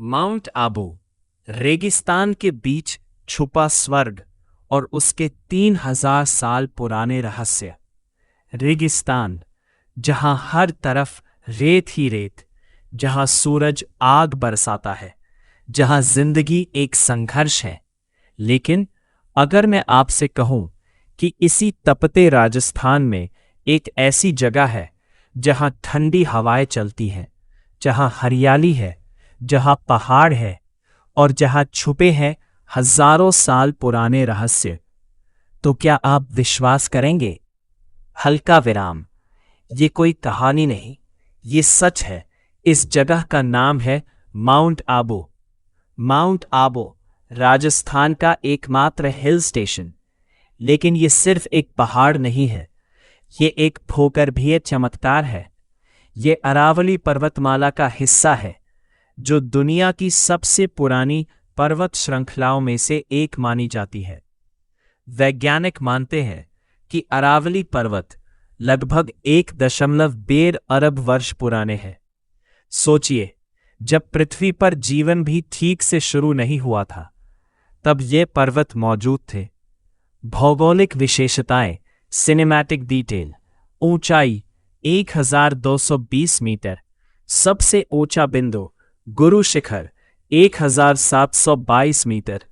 Mount Abu, रेगिस्तान के बीच छुपा स्वर्ग और उसके 3000 साल पुराने रहस्य। रेगिस्तान, जहां हर तरफ रेत ही रेत, जहां सूरज आग बरसाता है, जहां जिंदगी एक संघर्ष है। लेकिन अगर मैं आपसे कहूं कि इसी तपते राजस्थान में एक ऐसी जगह है जहां ठंडी हवाएं चलती हैं, जहां हरियाली है, जहां पहाड़ है और जहां छुपे हैं हजारों साल पुराने रहस्य, तो क्या आप विश्वास करेंगे? हल्का विराम। ये कोई कहानी नहीं, ये सच है। इस जगह का नाम है माउंट आबू। माउंट आबू राजस्थान का एकमात्र हिल स्टेशन। लेकिन ये सिर्फ एक पहाड़ नहीं है, ये एक भूगर्भीय चमत्कार है। ये अरावली पर्वतमाला का हिस्सा है, जो दुनिया की सबसे पुरानी पर्वत श्रृंखलाओं में से एक मानी जाती है। वैज्ञानिक मानते हैं कि अरावली पर्वत लगभग 1.2 अरब वर्ष पुराने हैं। सोचिए, जब पृथ्वी पर जीवन भी ठीक से शुरू नहीं हुआ था, तब ये पर्वत मौजूद थे। भौगोलिक विशेषताएं, सिनेमैटिक डिटेल। ऊंचाई 1220 मीटर, सबसे ऊंचा बिंदु गुरु शिखर 1722 मीटर।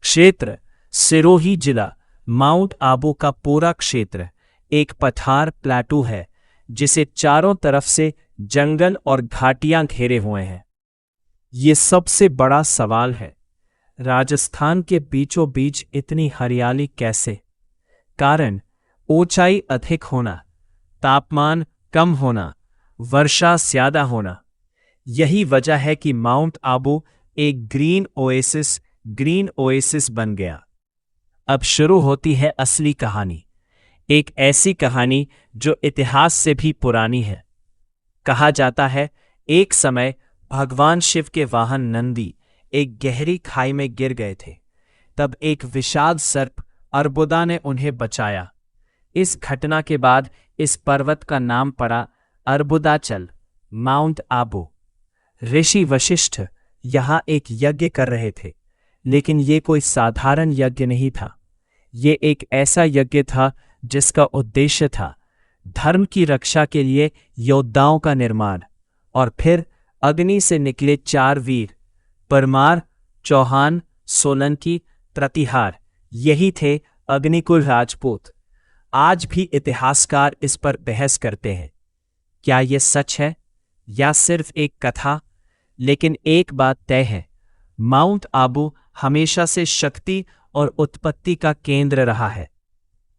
क्षेत्र सिरोही जिला। माउंट आबू का पूरा क्षेत्र एक पठार प्लेटू है, जिसे चारों तरफ से जंगल और घाटियां घेरे हुए हैं। ये सबसे बड़ा सवाल है, राजस्थान के बीचों बीच इतनी हरियाली कैसे? कारण ऊंचाई अधिक होना, तापमान कम होना, वर्षा ज्यादा होना। यही वजह है कि माउंट आबू एक ग्रीन ओएसिस बन गया। अब शुरू होती है असली कहानी, एक ऐसी कहानी जो इतिहास से भी पुरानी है। कहा जाता है, एक समय भगवान शिव के वाहन नंदी एक गहरी खाई में गिर गए थे। तब एक विषाद सर्प अर्बुदा ने उन्हें बचाया। इस घटना के बाद इस पर्वत का नाम पड़ा अर्बुदाचल, माउंट आबू। ऋषि वशिष्ठ यहां एक यज्ञ कर रहे थे, लेकिन ये कोई साधारण यज्ञ नहीं था। ये एक ऐसा यज्ञ था जिसका उद्देश्य था धर्म की रक्षा के लिए योद्धाओं का निर्माण। और फिर अग्नि से निकले 4 वीर, परमार, चौहान, सोलंकी, प्रतिहार, यही थे अग्निकुल राजपूत। आज भी इतिहासकार इस पर बहस करते हैं, क्या यह सच है या सिर्फ एक कथा? लेकिन एक बात तय है, माउंट आबू हमेशा से शक्ति और उत्पत्ति का केंद्र रहा है।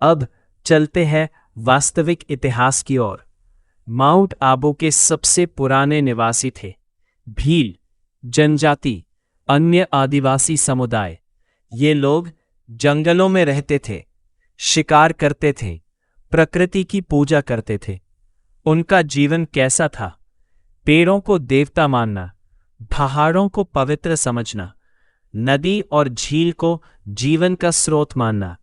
अब चलते हैं वास्तविक इतिहास की ओर। माउंट आबू के सबसे पुराने निवासी थे भील जनजाति, अन्य आदिवासी समुदाय। ये लोग जंगलों में रहते थे, शिकार करते थे, प्रकृति की पूजा करते थे। उनका जीवन कैसा था? पेड़ों को देवता मानना, पहाड़ों को पवित्र समझना, नदी और झील को जीवन का स्रोत मानना।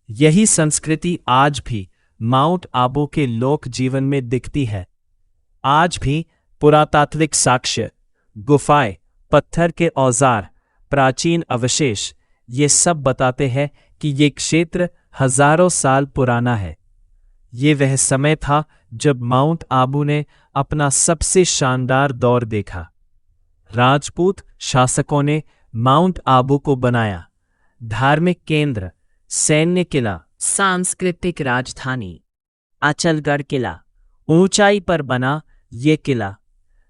यही संस्कृति आज भी माउंट आबू के लोक जीवन में दिखती है। आज भी पुरातात्विक साक्ष्य, गुफाएं, पत्थर के औजार, प्राचीन अवशेष, ये सब बताते हैं कि ये क्षेत्र हजारों साल पुराना है। ये वह समय था जब माउंट आबू ने अपना सबसे शानदार दौर देखा। राजपूत शासकों ने माउंट आबू को बनाया धार्मिक केंद्र, सैन्य किला, सांस्कृतिक राजधानी। अचलगढ़ किला ऊंचाई पर बना ये किला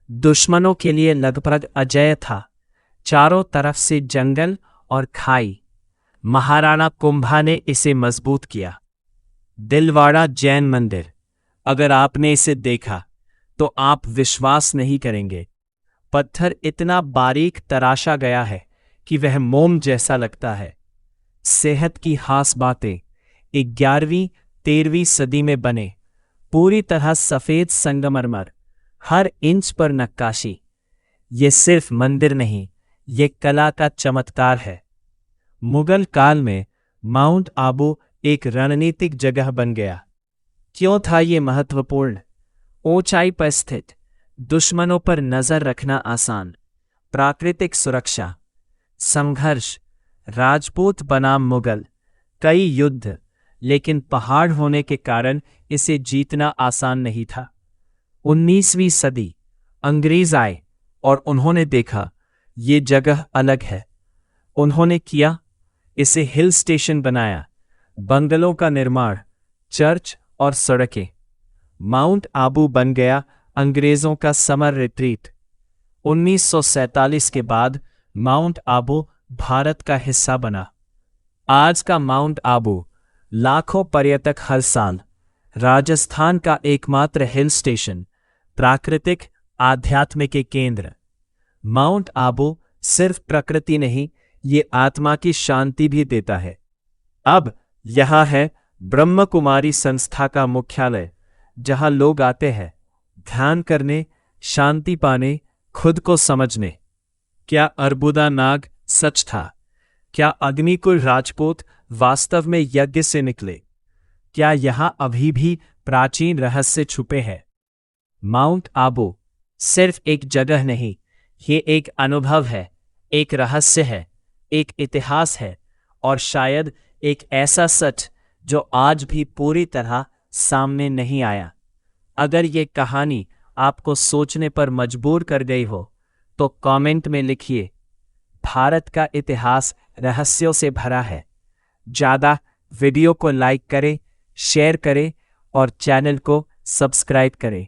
दुश्मनों के लिए लगभग अजेय था। चारों तरफ से जंगल और खाई। महाराणा कुंभा ने इसे मजबूत किया। दिलवाड़ा जैन मंदिर, अगर आपने इसे देखा तो आप विश्वास नहीं करेंगे। पत्थर इतना बारीक तराशा गया है कि वह मोम जैसा लगता है। सेहत की खास बातें, 11वीं-13वीं सदी में बने, पूरी तरह सफेद संगमरमर, हर इंच पर नक्काशी। ये सिर्फ मंदिर नहीं, ये कला का चमत्कार है। मुगल काल में माउंट आबू एक रणनीतिक जगह बन गया। क्यों था ये महत्वपूर्ण? ऊंचाई पर स्थित, दुश्मनों पर नजर रखना आसान, प्राकृतिक सुरक्षा, संघर्ष, राजपूत बनाम मुगल, कई युद्ध, लेकिन पहाड़ होने के कारण इसे जीतना आसान नहीं था। 19वीं सदी, अंग्रेज आए और उन्होंने देखा ये जगह अलग है। उन्होंने किया, इसे हिल स्टेशन बनाया, बंगलों का निर्माण, चर्च और सड़कें। माउंट आबू बन गया अंग्रेजों का समर रिट्रीट। 1947 के बाद माउंट आबू भारत का हिस्सा बना। आज का माउंट आबू लाखों पर्यटक हर साल, राजस्थान का एकमात्र हिल स्टेशन, प्राकृतिक आध्यात्मिक केंद्र। माउंट आबू सिर्फ प्रकृति नहीं, ये आत्मा की शांति भी देता है। अब यहां है ब्रह्म कुमारी संस्था का मुख्यालय, जहां लोग आते हैं ध्यान करने, शांति पाने, खुद को समझने। क्या अर्बुदा नाग सच था? क्या अग्निकुल राजपूत वास्तव में यज्ञ से निकले? क्या यहां अभी भी प्राचीन रहस्य छुपे हैं? माउंट आबू सिर्फ एक जगह नहीं, ये एक अनुभव है, एक रहस्य है, एक इतिहास है और शायद एक ऐसा सच जो आज भी पूरी तरह सामने नहीं आया। अगर ये कहानी आपको सोचने पर मजबूर कर गई हो तो कमेंट में लिखिए। भारत का इतिहास रहस्यों से भरा है। ज़्यादा वीडियो को लाइक करें, शेयर करें और चैनल को सब्सक्राइब करें।